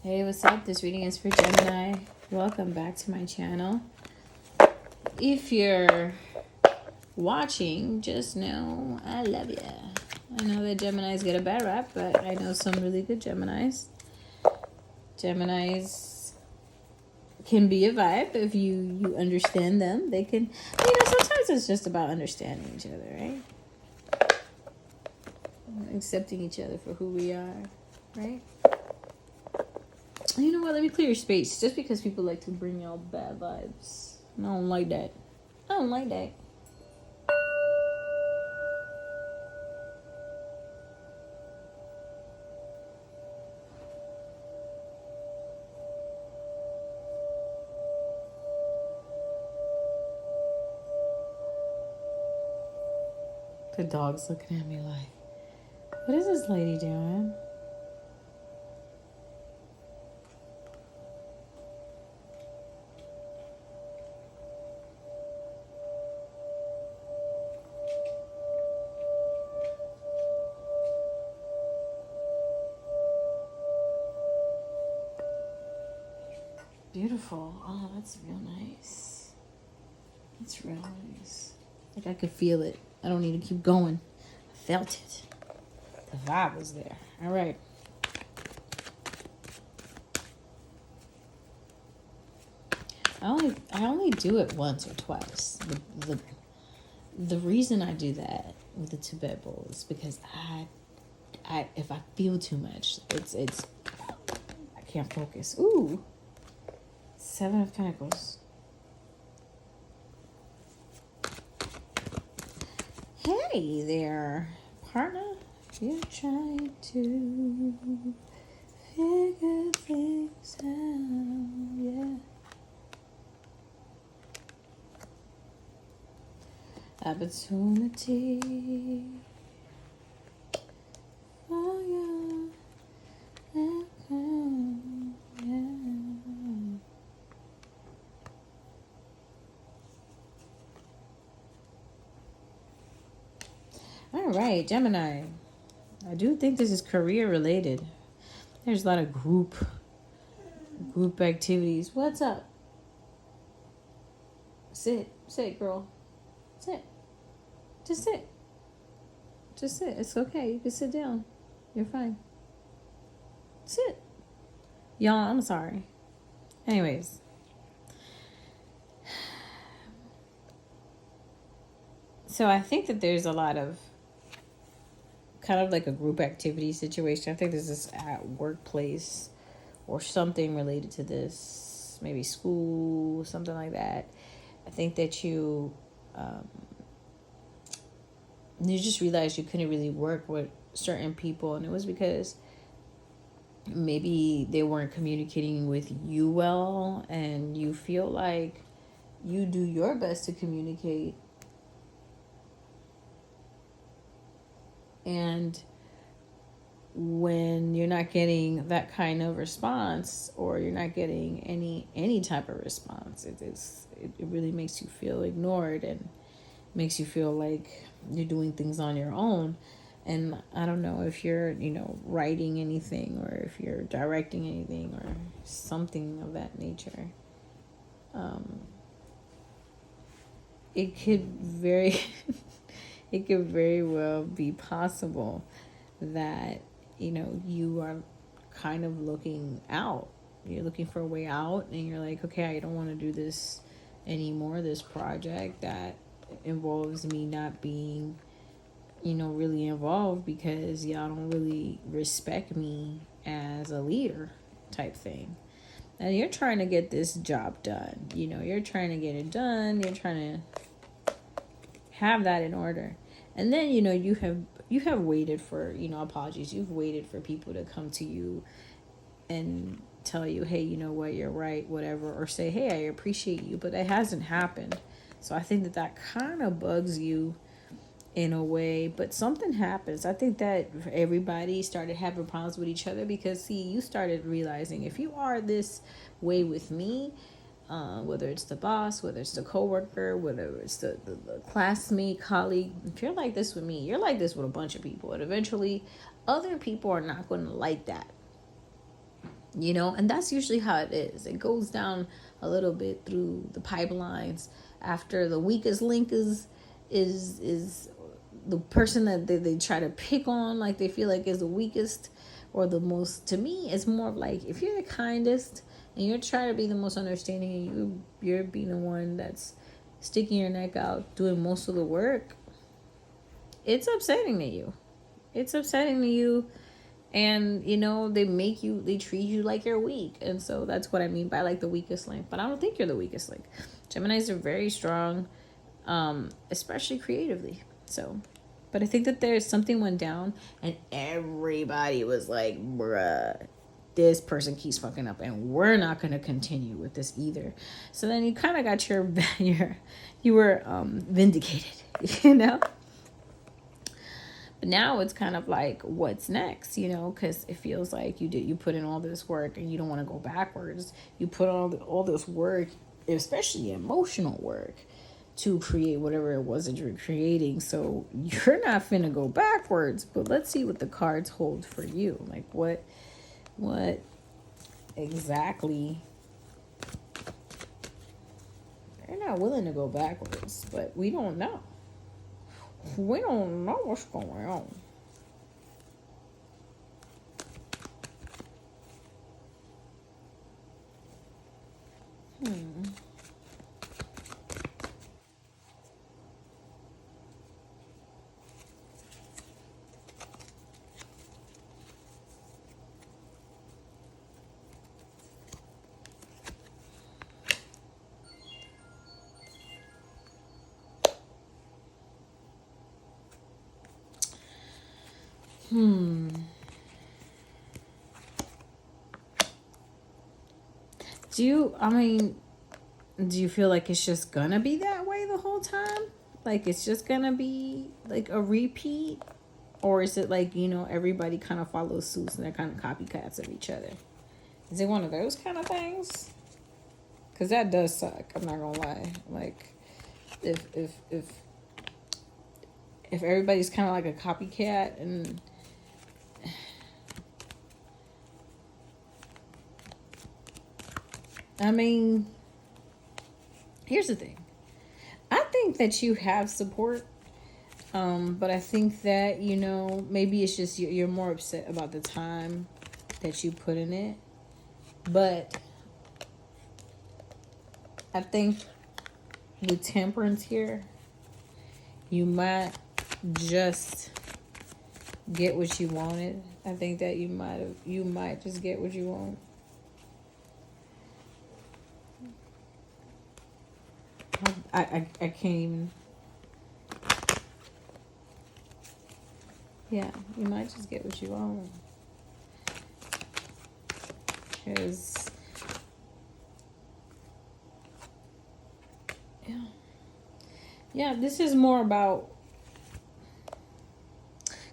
Hey, what's up? This reading is for Gemini. Welcome back to my channel. If you're watching, just know I love you. I know that Geminis get a bad rap, but I know some really good Geminis. Geminis can be a vibe if you understand them. They can, sometimes it's just about understanding each other, right? Accepting each other for who we are, right? You know what? Let me clear your space. Just because people like to bring y'all bad vibes. I don't like that. I don't like that. The dog's looking at me like, what is this lady doing? Beautiful. Oh, that's real nice. That's real nice. Like I could feel it. I don't need to keep going. I felt it. The vibe was there. All right. I only do it once or twice. The reason I do that with the Tibet bowl is because I if I feel too much, it's I can't focus. Ooh. 7 of Pentacles. Hey there, partner. You're trying to figure things out, yeah. Opportunity for you, yeah. All right, Gemini. I do think this is career related. There's a lot of group activities. What's up? Sit, girl. Sit. Just sit. Just sit. It's okay. You can sit down. You're fine. Sit. Y'all, I'm sorry. Anyways. So I think that there's a lot of kind of like a group activity situation. I think this is at workplace or something related to this. Maybe school, something like that. I think that you just realized you couldn't really work with certain people, and it was because maybe they weren't communicating with you well, and you feel like you do your best to communicate, and when you're not getting that kind of response, or you're not getting any type of response, it really makes you feel ignored and makes you feel like you're doing things on your own. And I don't know if you're, writing anything, or if you're directing anything or something of that nature. It could very, it could very well be possible that, you are kind of looking out. You're looking for a way out, and you're like, okay, I don't want to do this anymore, this project that involves me not being really involved, because y'all don't really respect me as a leader type thing. And you're trying to get this job done. You're trying to get it done. You're trying to have that in order. And then, you have waited for, apologies. You've waited for people to come to you and tell you, hey, you know what, you're right, whatever. Or say, hey, I appreciate you. But it hasn't happened. So I think that kind of bugs you in a way, but something happens. I think that everybody started having problems with each other because, see, you started realizing if you are this way with me, whether it's the boss, whether it's the coworker, whether it's the classmate, colleague, if you're like this with me, you're like this with a bunch of people, and eventually other people are not going to like that. And that's usually how it is. It goes down a little bit through the pipelines after the weakest link is the person that they try to pick on, like they feel like is the weakest or the most. To me, it's more of like, if you're the kindest and you're trying to be the most understanding, and you're being the one that's sticking your neck out doing most of the work, it's upsetting to you. It's upsetting to you. And they treat you like you're weak. And so that's what I mean by like the weakest link. But I don't think you're the weakest link. Geminis are very strong, especially creatively. So, but I think that there's something went down and everybody was like, bruh, this person keeps fucking up and we're not going to continue with this either. So then you kind of got you were vindicated, But now it's kind of like, what's next, because it feels like you put in all this work and you don't want to go backwards. You put all this work, especially emotional work, to create whatever it was that you're creating. So you're not finna go backwards. But let's see what the cards hold for you. Like what exactly. They're not willing to go backwards, but we don't know. We don't know what's going on. Do you feel like it's just gonna be that way the whole time? Like it's just gonna be like a repeat? Or is it like, everybody kind of follows suits and they're kind of copycats of each other? Is it one of those kind of things? Because that does suck. I'm not gonna lie. Like, if everybody's kind of like a copycat, and I mean, here's the thing. I think that you have support, but I think that maybe it's just you're more upset about the time that you put in it. But I think with temperance here, you might just get what you wanted. I think that you might just get what you want. I can't even. Yeah, you might just get what you want. Because yeah, this is more about,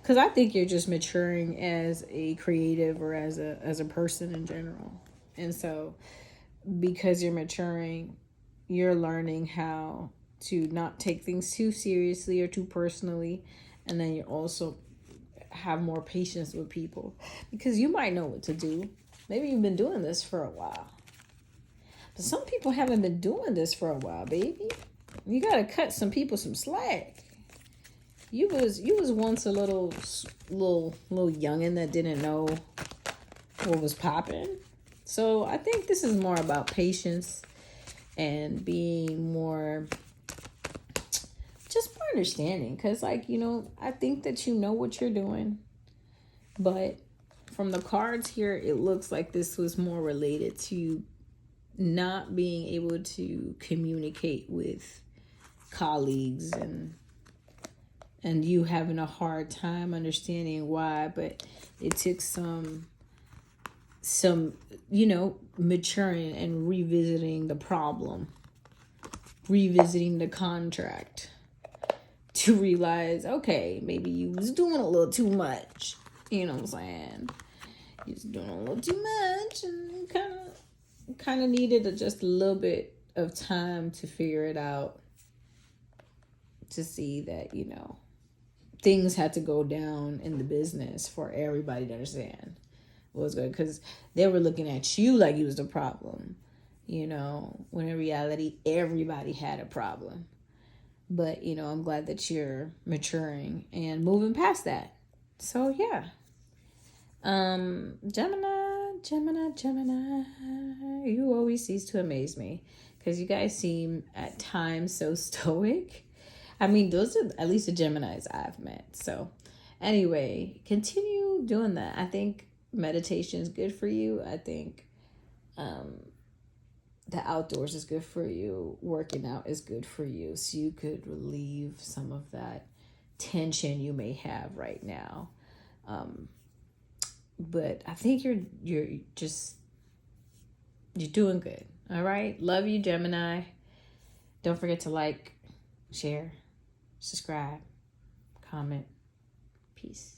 because I think you're just maturing as a creative or as a person in general. And so because you're maturing, you're learning how to not take things too seriously or too personally. And then you also have more patience with people, because you might know what to do. Maybe you've been doing this for a while. But some people haven't been doing this for a while, baby. You gotta cut some people some slack. You was once a little youngin' that didn't know what was popping. So I think this is more about patience and being more understanding. Because I think that you know what you're doing. But from the cards here, it looks like this was more related to not being able to communicate with colleagues, and you having a hard time understanding why. But it took some maturing and revisiting the problem, revisiting the contract, to realize, okay, maybe you was doing a little too much. You know what I'm saying? You was doing a little too much, and kind of needed just a little bit of time to figure it out, to see that things had to go down in the business for everybody to understand was good, because they were looking at you like you was the problem, when in reality, everybody had a problem. But, I'm glad that you're maturing and moving past that. So, yeah. Gemini, you always cease to amaze me, because you guys seem at times so stoic. I mean, those are at least the Geminis I've met. So, anyway, continue doing that. I think meditation is good for you. I think the outdoors is good for you. Working out is good for you. So you could relieve some of that tension you may have right now. But I think you're doing good. All right. Love you, Gemini. Don't forget to like, share, subscribe, comment. Peace.